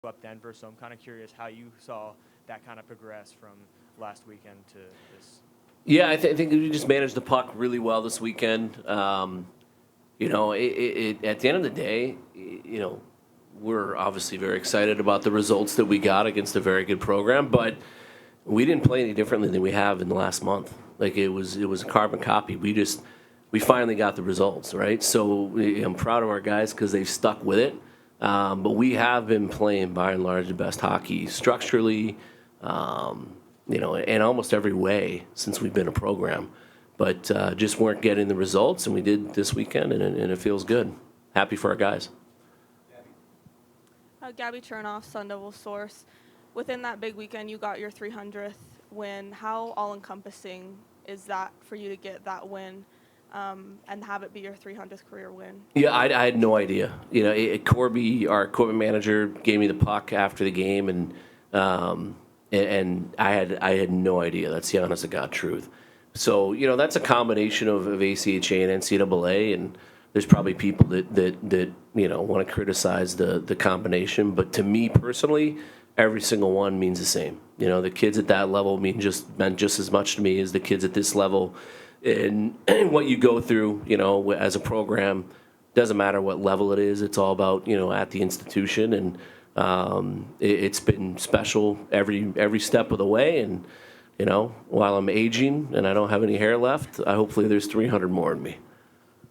up Denver. So I'm kind of curious how you saw that kind of progress from last weekend to this. Yeah, I think we just managed the puck really well this weekend. At the end of the day, we're obviously very excited about the results that we got against a very good program, but we didn't play any differently than we have in the last month. Like it was a carbon copy. We finally got the results, right? So I'm proud of our guys because they've stuck with it. But we have been playing by and large the best hockey structurally, in almost every way since we've been a program. But just weren't getting the results, and we did this weekend, and it feels good. Happy for our guys. Gabby Chernoff, Sun Devil Source. Within that big weekend, you got your 300th win. How all-encompassing is that for you to get that win and have it be your 300th career win? Yeah, I had no idea. Corby, our equipment manager, gave me the puck after the game, and I had no idea. That's the honest to God truth. So that's a combination of ACHA and NCAA, and there's probably people that want to criticize the combination, but to me personally, every single one means the same. The kids at that level meant just as much to me as the kids at this level, and what you go through, as a program, doesn't matter what level it is. It's all about at the institution, and it's been special every step of the way, and while I'm aging and I don't have any hair left, hopefully there's 300 more in me.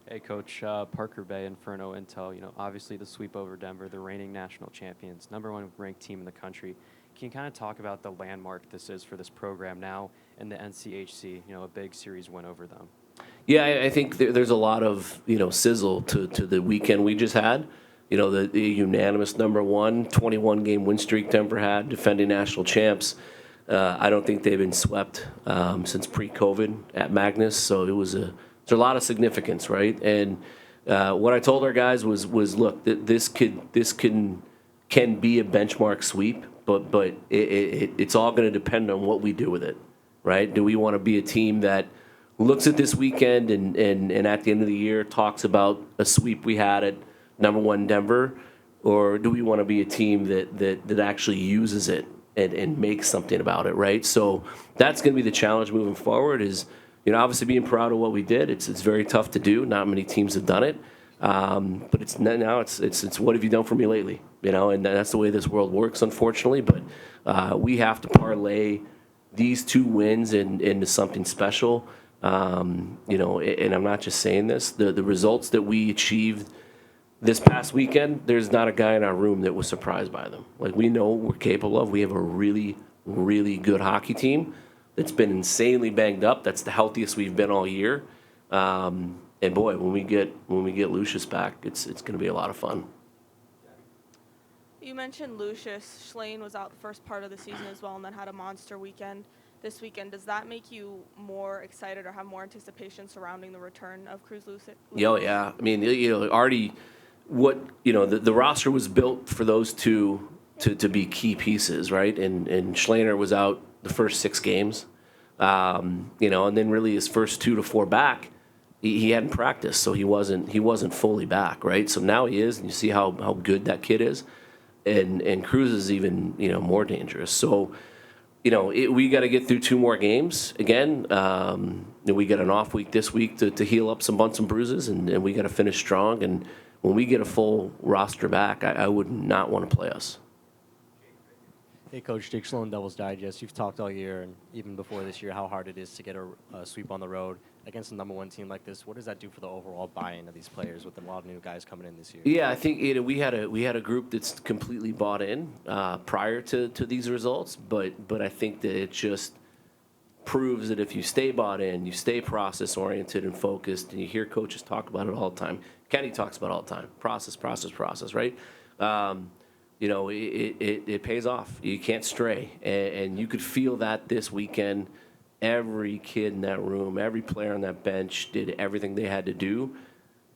Hey, Coach, Parker Bay, Inferno Intel. Obviously the sweep over Denver, the reigning national champions, #1 ranked team in the country. Can you kind of talk about the landmark this is for this program now in the NCHC? A big series win over them. Yeah, I think there's a lot of sizzle to the weekend we just had. The unanimous #1 21 game win streak Denver had, defending national champs. I don't think they've been swept since pre-COVID at Magnus, so there's a lot of significance, right? And what I told our guys was look, this can be a benchmark sweep, but it's all going to depend on what we do with it, right? Do we want to be a team that looks at this weekend and at the end of the year talks about a sweep we had at #1 Denver, or do we want to be a team that actually uses it and makes something about it, right? So that's going to be the challenge moving forward is, obviously being proud of what we did. It's very tough to do. Not many teams have done it. But it's what have you done for me lately? And that's the way this world works, unfortunately. But we have to parlay these 2 wins into something special. And I'm not just saying this. The results that we achieved this past weekend, there's not a guy in our room that was surprised by them. Like, we know what we're capable of. We have a really, really good hockey team that's been insanely banged up. That's the healthiest we've been all year. And boy, when we get Lucius back, it's going to be a lot of fun. You mentioned Lucius. Schlane was out the first part of the season as well and then had a monster weekend this weekend. Does that make you more excited or have more anticipation surrounding the return of Cruz Lucius? Oh, yeah. I mean, already the roster was built for those two to be key pieces, right? And Schlaner was out the first 6 games, and then really his first 2 to 4 back, he hadn't practiced, so he wasn't fully back, right? So now he is, and you see how good that kid is, and Cruz is even more dangerous. So we got to get through 2 more games again. We get an off week this week to heal up some bumps and bruises, and we got to finish strong. And when we get a full roster back, I would not want to play us. Hey, Coach, Jake Sloan, Devil's Digest. You've talked all year and even before this year how hard it is to get a sweep on the road against a #1 team like this. What does that do for the overall buy-in of these players with a lot of new guys coming in this year? Yeah, I think we had a group that's completely bought in prior to these results, but I think that it just proves that if you stay bought in, you stay process-oriented and focused, and you hear coaches talk about it all the time. Kenny talks about it all the time. Process, right? It pays off. You can't stray, and you could feel that this weekend. Every kid in that room, every player on that bench did everything they had to do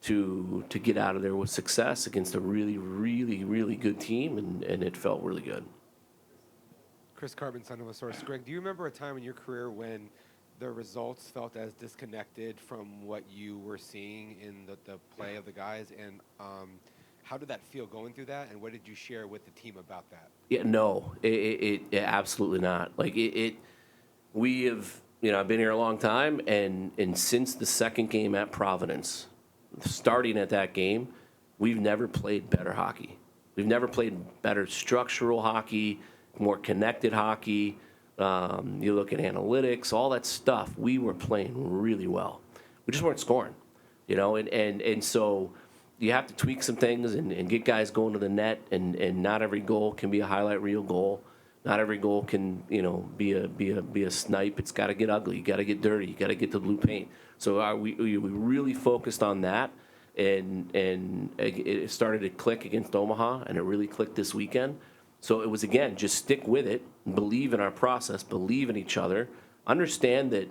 to get out of there with success against a really, really, really good team, and it felt really good. Chris Carbon, Son of a Source. Greg, do you remember a time in your career when the results felt as disconnected from what you were seeing in the play of the guys? And How did that feel going through that, and what did you share with the team about that? Yeah, no, absolutely not. Like we have, I've been here a long time, and since the second game at Providence, starting at that game, we've never played better hockey. We've never played better structural hockey, more connected hockey. You look at analytics, all that stuff. We were playing really well. We just weren't scoring, and so you have to tweak some things and get guys going to the net, and not every goal can be a highlight reel goal. Not every goal can, be a snipe. It's got to get ugly. You got to get dirty. You got to get the blue paint. So we really focused on that, and it started to click against Omaha, and it really clicked this weekend. So it was, again, just stick with it, believe in our process, believe in each other, understand that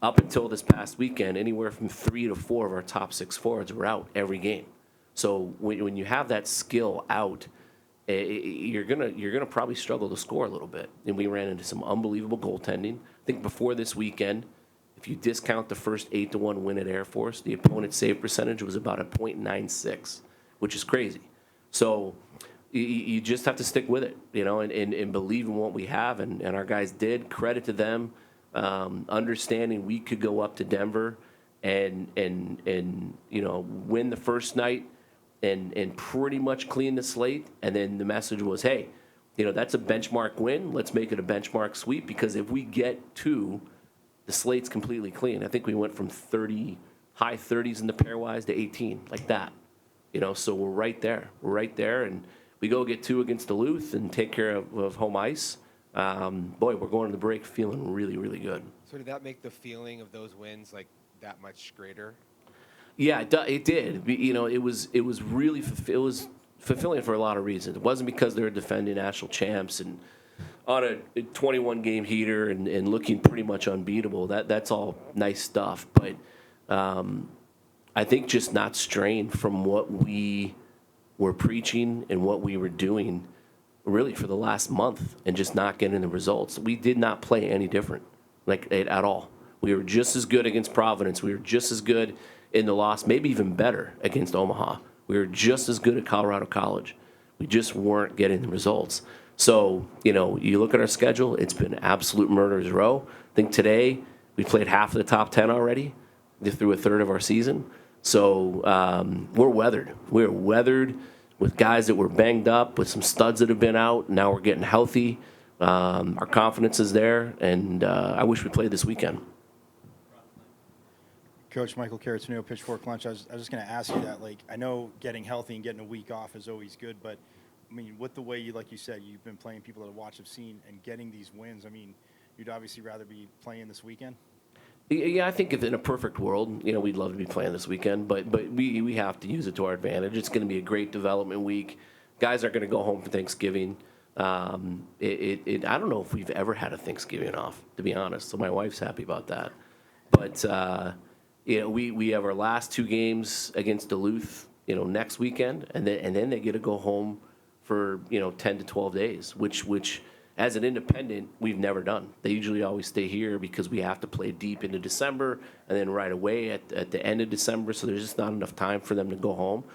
up until this past weekend, anywhere from 3 to 4 of our top 6 forwards were out every game. So when you have that skill out, you're gonna probably struggle to score a little bit. And we ran into some unbelievable goaltending. I think before this weekend, if you discount the first 8-1 win at Air Force, the opponent's save percentage was about a .96, which is crazy. So you just have to stick with it, and believe in what we have. And our guys did. Credit to them, understanding we could go up to Denver and win the first night and pretty much clean the slate. And then the message was, hey, that's a benchmark win. Let's make it a benchmark sweep, because if we get to the slate's completely clean. I think we went from high 30s in the pairwise to 18, like that. So we're right there. We're right there, and we go get 2 against Duluth and take care of home ice. Boy, we're going to the break feeling really, really good. So did that make the feeling of those wins like that much greater? Yeah, it did. It was really fulfilling for a lot of reasons. It wasn't because they were defending national champs and on a 21-game heater and looking pretty much unbeatable. That's all nice stuff. But I think just not strained from what we were preaching and what we were doing really for the last month, and just not getting the results. We did not play any different, at all. We were just as good against Providence. We were just as good in the loss, maybe even better against Omaha. We were just as good at Colorado College. We just weren't getting the results. So, you look at our schedule, it's been absolute murderer's row. I think today we played half of the top 10 already through a third of our season. So we're weathered. We're weathered with guys that were banged up, with some studs that have been out. Now we're getting healthy. Our confidence is there, and I wish we played this weekend. Coach Michael Caratonio, Pitchfork Lunch. I was just going to ask you that. I know getting healthy and getting a week off is always good, but with the way like you said, you've been playing, people that watch have seen, and getting these wins. You'd obviously rather be playing this weekend. Yeah, I think if in a perfect world, we'd love to be playing this weekend, but we have to use it to our advantage. It's going to be a great development week. Guys aren't going to go home for Thanksgiving. I don't know if we've ever had a Thanksgiving off, to be honest. So my wife's happy about that. But we have our last 2 games against Duluth, next weekend, and then they get to go home for 10 to 12 days, which as an independent we've never done. They usually always stay here because we have to play deep into December and then right away at the end of December. So there's just not enough time for them to go home.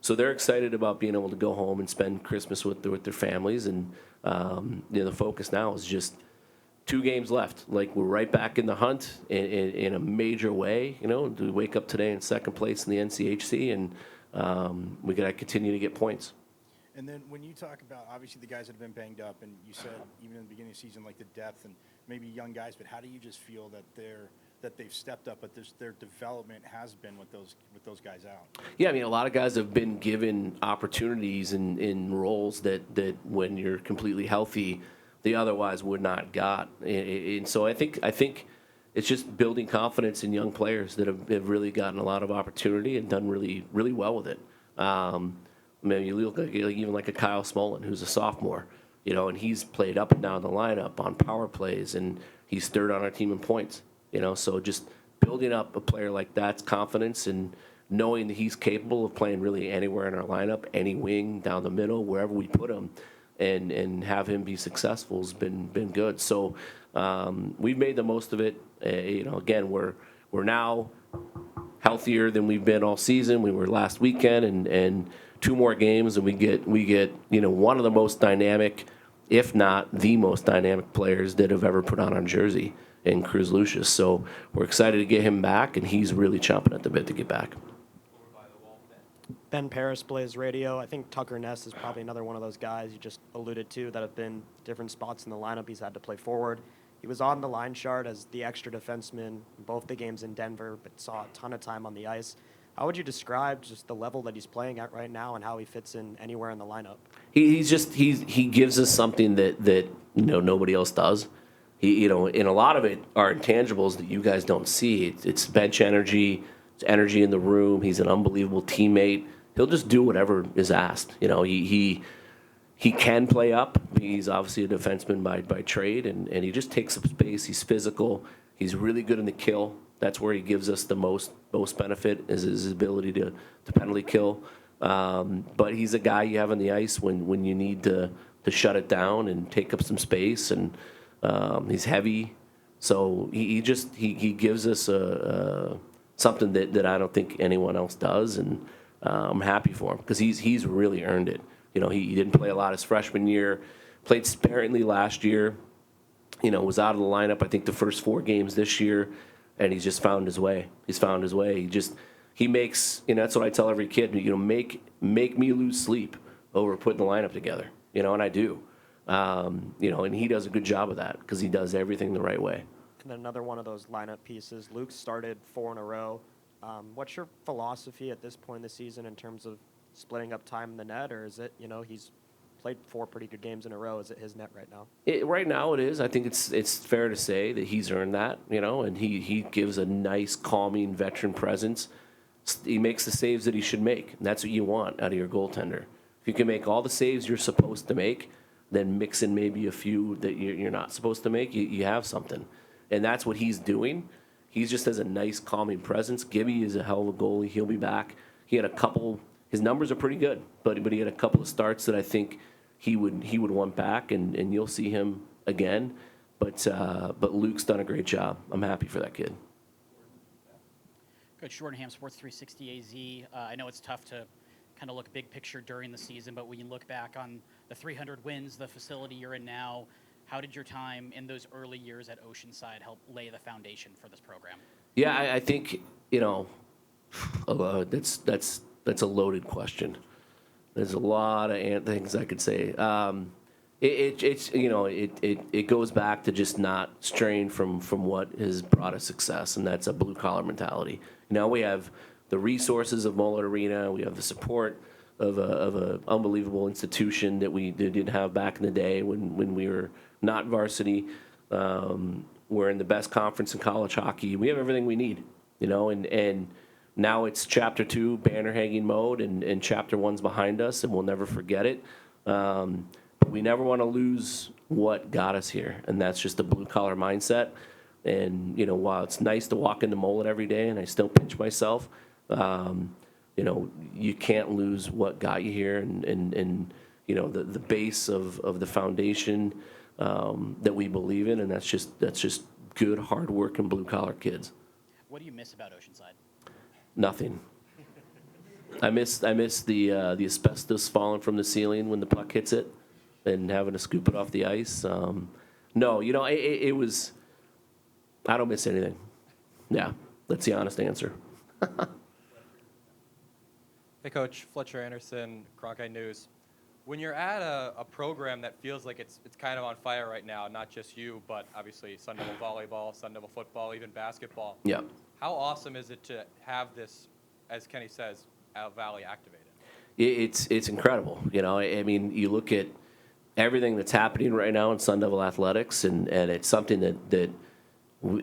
So they're excited about being able to go home and spend Christmas with their families. And the focus now is just 2 games left. We're right back in the hunt in a major way. We wake up today in second place in the NCHC, and we got to continue to get points. And then when you talk about, obviously, the guys that have been banged up, and you said even in the beginning of the season, the depth and maybe young guys, but how do you just feel that they've stepped up, but their development has been with those guys out? Yeah, a lot of guys have been given opportunities in roles that when you're completely healthy, they otherwise would not got. And so I think it's just building confidence in young players that have really gotten a lot of opportunity and done really, really well with it. You look even like a Kyle Smolin, who's a sophomore, and he's played up and down the lineup on power plays, and he's third on our team in points. So just building up a player like that's confidence, and knowing that he's capable of playing really anywhere in our lineup, any wing, down the middle, wherever we put him, and have him be successful has been good. So we've made the most of it. Again, we're now healthier than we've been all season. We were last weekend, and 2 more games, and we get one of the most dynamic, if not the most dynamic players that have ever put on a jersey in Cruz Lucius. So we're excited to get him back, and he's really chomping at the bit to get back. Ben Paris plays radio. I think Tucker Ness is probably another one of those guys you just alluded to that have been different spots in the lineup. He's had to play forward. He was on the line chart as the extra defenseman in both the games in Denver, but saw a ton of time on the ice. How would you describe just the level that he's playing at right now and how he fits in anywhere in the lineup? He gives us something that nobody else does. And a lot of it are intangibles that you guys don't see. It's bench energy, it's energy in the room. He's an unbelievable teammate. He'll just do whatever is asked. He can play up. He's obviously a defenseman by trade, and he just takes up space. He's physical. He's really good in the kill. That's where he gives us the most benefit, is his ability to penalty kill. But he's a guy you have on the ice when you need to shut it down and take up some space. And he's heavy, so he gives us something that I don't think anyone else does, and I'm happy for him because he's really earned it. He didn't play a lot his freshman year, played sparingly last year. Was out of the lineup I think the first 4 games this year, and he's just found his way. He's found his way. He makes, that's what I tell every kid. Make me lose sleep over putting the lineup together. And I do. And he does a good job of that because he does everything the right way. And then another one of those lineup pieces. Luke started 4 in a row. What's your philosophy at this point in the season in terms of splitting up time in the net, or is it, he's played 4 pretty good games in a row. Is it his net right now? Right now it is. I think it's fair to say that he's earned that, and he gives a nice, calming veteran presence. He makes the saves that he should make, and that's what you want out of your goaltender. If you can make all the saves you're supposed to make, then mix in maybe a few that you're not supposed to make, you have something. And that's what he's doing. He just has a nice, calming presence. Gibby is a hell of a goalie. He'll be back. He had a couple. His numbers are pretty good, but he had a couple of starts that I think he would want back, and you'll see him again. But Luke's done a great job. I'm happy for that kid. Coach Jordan, Sports 360 AZ. I know it's tough to kind of look big picture during the season, but when you look back on the 300 wins, the facility you're in now, how did your time in those early years at Oceanside help lay the foundation for this program? Yeah, I think that's a loaded question. There's a lot of things I could say. It goes back to just not straying from what has brought us success, and that's a blue collar mentality. We have the resources of Mullet Arena. We have the support of an unbelievable institution that we didn't have back in the day when we were not varsity. We're in the best conference in college hockey. We have everything we need, and now it's Chapter 2 banner hanging mode, and Chapter 1's behind us, and we'll never forget it. But we never want to lose what got us here, and that's just the blue-collar mindset. And, while it's nice to walk into Mullet every day, and I still pinch myself, you can't lose what got you here, and the base of the foundation that we believe in, and that's just good, hard-working blue-collar kids. What do you miss about Oceanside? Nothing. I miss the asbestos falling from the ceiling when the puck hits it, and having to scoop it off the ice. No, it was. I don't miss anything. Yeah, that's the honest answer. Hey, Coach. Fletcher Anderson, Cronkite News. When you're at a program that feels like it's kind of on fire right now, not just you, but obviously Sun Devil volleyball, Sun Devil football, even basketball. Yeah. How awesome is it to have this, as Kenny says, Valley activated? It's incredible. You look at everything that's happening right now in Sun Devil athletics, and it's something that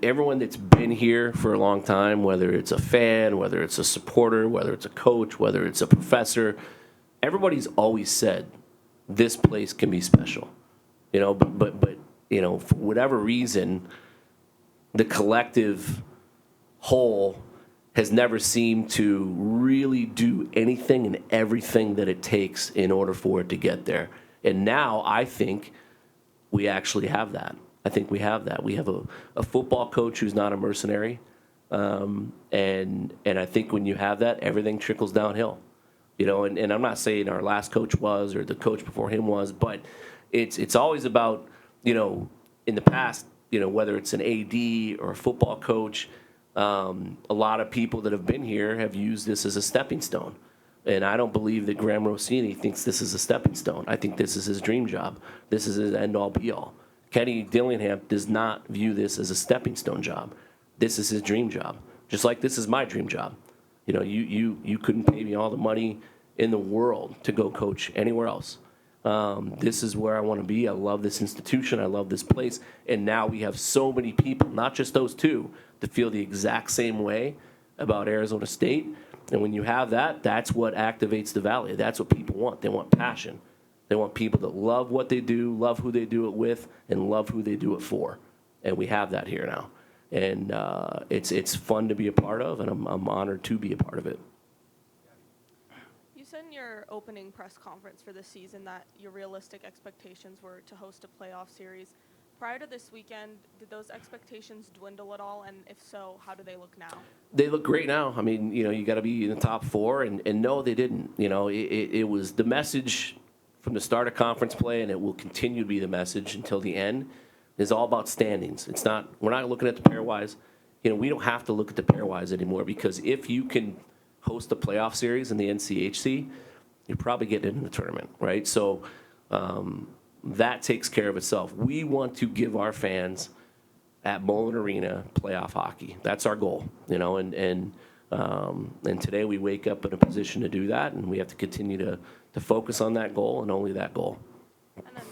everyone that's been here for a long time, whether it's a fan, whether it's a supporter, whether it's a coach, whether it's a professor, everybody's always said this place can be special. But for whatever reason, the collective whole has never seemed to really do anything and everything that it takes in order for it to get there. And now I think we actually have that. I think we have that. We have a football coach who's not a mercenary. And I think when you have that, everything trickles downhill. and I'm not saying our last coach was or the coach before him was, but it's always about, in the past, whether it's an AD or a football coach, a lot of people that have been here have used this as a stepping stone. And I don't believe that Graham Rossini thinks this is a stepping stone. I think this is his dream job. This is his end-all, be-all. Kenny Dillingham does not view this as a stepping stone job. This is his dream job, just like this is my dream job. You couldn't pay me all the money in the world to go coach anywhere else. This is where I want to be. I love this institution. I love this place. And now we have so many people, not just those two, that feel the exact same way about Arizona State. And when you have that, that's what activates the Valley. That's what people want. They want passion. They want people that love what they do, love who they do it with, and love who they do it for. And we have that here now. And it's fun to be a part of, and I'm honored to be a part of it. You said in your opening press conference for this season that your realistic expectations were to host a playoff series. Prior to this weekend, did those expectations dwindle at all? And if so, how do they look now? They look great now. I mean, you got to be in the top four, and no, they didn't. It was the message from the start of conference play, and it will continue to be the message until the end, is all about standings. We're not looking at the pairwise. We don't have to look at the pairwise anymore, because if you can host a playoff series in the NCHC, you're probably getting into the tournament, right? So that takes care of itself. We want to give our fans at Mullen Arena playoff hockey. That's our goal, and today we wake up in a position to do that, and we have to continue to focus on that goal and only that goal. And then,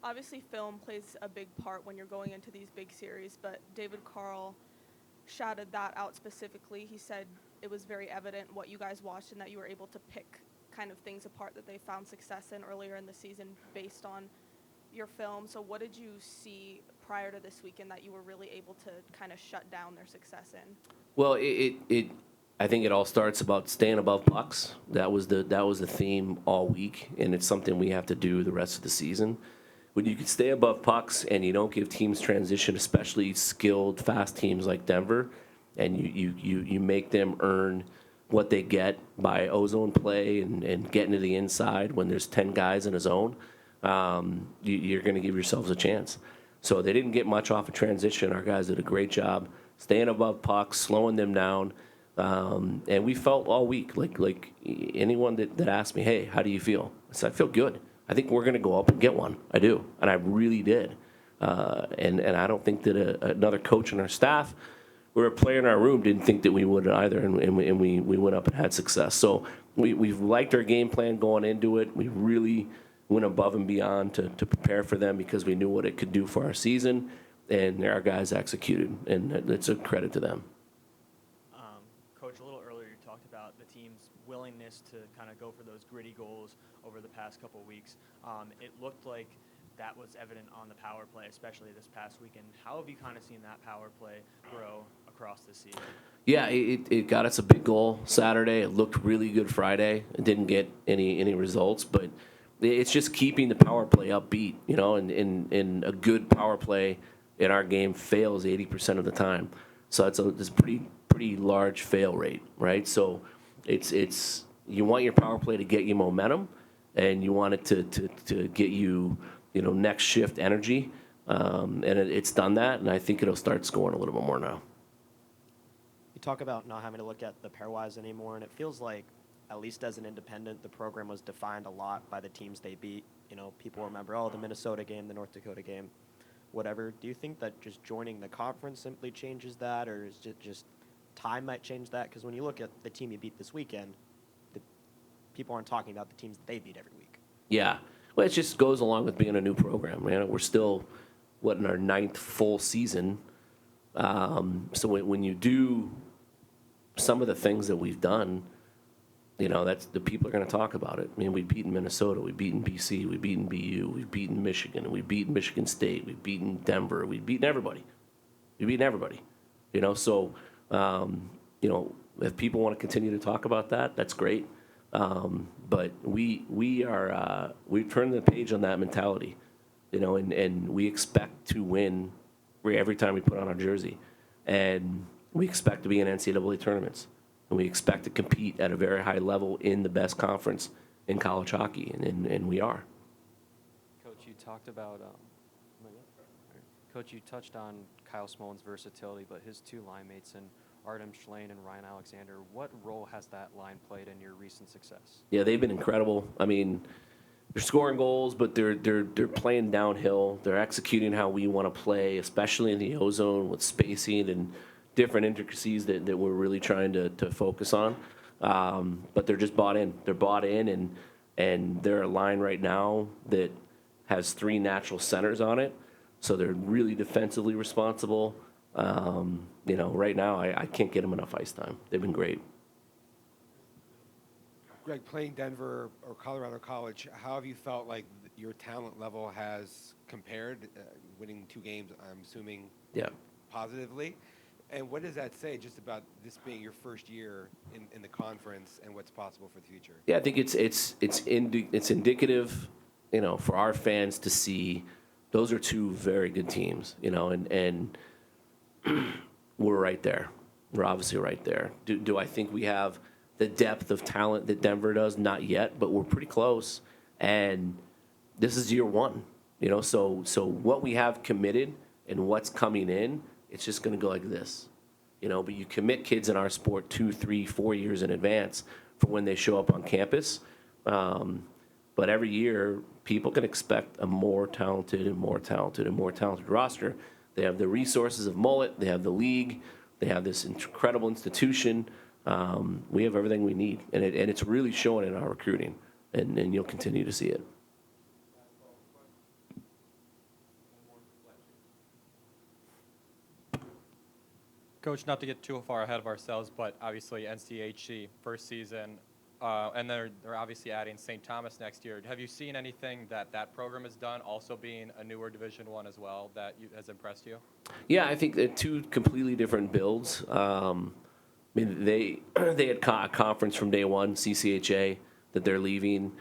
obviously film plays a big part when you're going into these big series, but David Carl shouted that out specifically. He said it was very evident what you guys watched and that you were able to pick kind of things apart that they found success in earlier in the season based on your film. So what did you see prior to this weekend that you were really able to kind of shut down their success in? Well, I think it all starts about staying above pucks. That was the theme all week, and it's something we have to do the rest of the season. When you can stay above pucks and you don't give teams transition, especially skilled, fast teams like Denver, and you make them earn what they get by ozone play and getting to the inside when there's 10 guys in a zone, you're going to give yourselves a chance. So they didn't get much off of transition. Our guys did a great job staying above pucks, slowing them down. And we felt all week, like anyone that asked me, hey, how do you feel? I said, I feel good. I think we're going to go up and get one. I do. And I really did. And I don't think that another coach on our staff or a player in our room didn't think that we would either. And we went up and had success. So we've liked our game plan going into it. We really went above and beyond to prepare for them because we knew what it could do for our season. And our guys executed. And it's a credit to them. Coach, a little earlier you talked about the team's willingness to kind of go for those gritty goals over the past couple of weeks. It looked like that was evident on the power play, especially this past weekend. How have you kind of seen that power play grow across the season? Yeah, it got us a big goal Saturday. It looked really good Friday. It didn't get any results, but it's just keeping the power play upbeat, and a good power play in our game fails 80% of the time. So it's a pretty large fail rate, right? So it's you want your power play to get you momentum, and you want it to get you next shift energy, and it's done that, and I think it'll start scoring a little bit more now. You talk about not having to look at the pairwise anymore, and it feels like, at least as an independent, the program was defined a lot by the teams they beat. People remember, the Minnesota game, the North Dakota game, whatever. Do you think that just joining the conference simply changes that, or is it just time might change that? Because when you look at the team you beat this weekend, people aren't talking about the teams that they beat every week. Yeah. Well, it just goes along with being a new program, man. We're still, in our 9th full season. So when you do some of the things that we've done, that's the people are going to talk about it. I mean, we've beaten Minnesota, we've beaten BC, we've beaten BU, we've beaten Michigan, we've beaten Michigan State, we've beaten Denver, we've beaten everybody. So, if people want to continue to talk about that, that's great. But we've turned the page on that mentality, and we expect to win every time we put on our jersey, and we expect to be in NCAA tournaments. and we expect to compete at a very high level in the best conference in college hockey, and we are. Coach, you talked about, Coach, you touched on Kyle Smollen's versatility, but his two line mates in Artem Schlane and Ryan Alexander, what role has that line played in your recent success? Yeah, they've been incredible. I mean, they're scoring goals, but they're playing downhill. They're executing how we want to play, especially in the O-zone with spacing and different intricacies that we're really trying to focus on. But they're just bought in. They're bought in, and they're a line right now that has 3 natural centers on it. So they're really defensively responsible. Right now, I can't get them enough ice time. They've been great. Greg, playing Denver or Colorado College, how have you felt like your talent level has compared? Winning 2 games, I'm assuming, Yeah. positively. And what does that say just about this being your first year in the conference and what's possible for the future? Yeah, I think it's indicative, for our fans to see those are 2 very good teams, and we're right there. We're obviously right there. Do I think we have the depth of talent that Denver does? Not yet, but we're pretty close. And this is year 1, so what we have committed and what's coming in, it's just going to go like this, but you commit kids in our sport 2, 3, 4 years in advance for when they show up on campus. But every year, people can expect a more talented and more talented and more talented roster. They have the resources of Mullet. They have the league. They have this incredible institution. We have everything we need, and it's really showing in our recruiting, and you'll continue to see it. Coach, not to get too far ahead of ourselves, but obviously NCHC first season, and they're obviously adding St. Thomas next year. Have you seen anything that program has done, also being a newer Division I as well, that has impressed you? Yeah, I think they're 2 completely different builds. They had a conference from day one, CCHA, that they're leaving.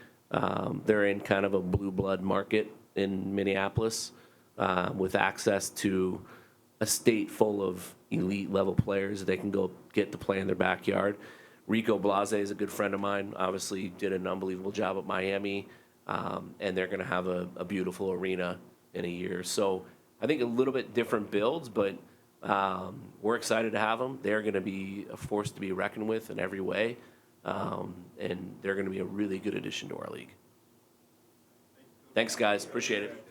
They're in kind of a blue blood market in Minneapolis with access to a state full of elite level players that they can go get to play in their backyard. Rico Blase is a good friend of mine, obviously did an unbelievable job at Miami, and they're going to have a beautiful arena in a year. So I think a little bit different builds, but we're excited to have them. They're going to be a force to be reckoned with in every way, and they're going to be a really good addition to our league. Thanks, guys. Appreciate it.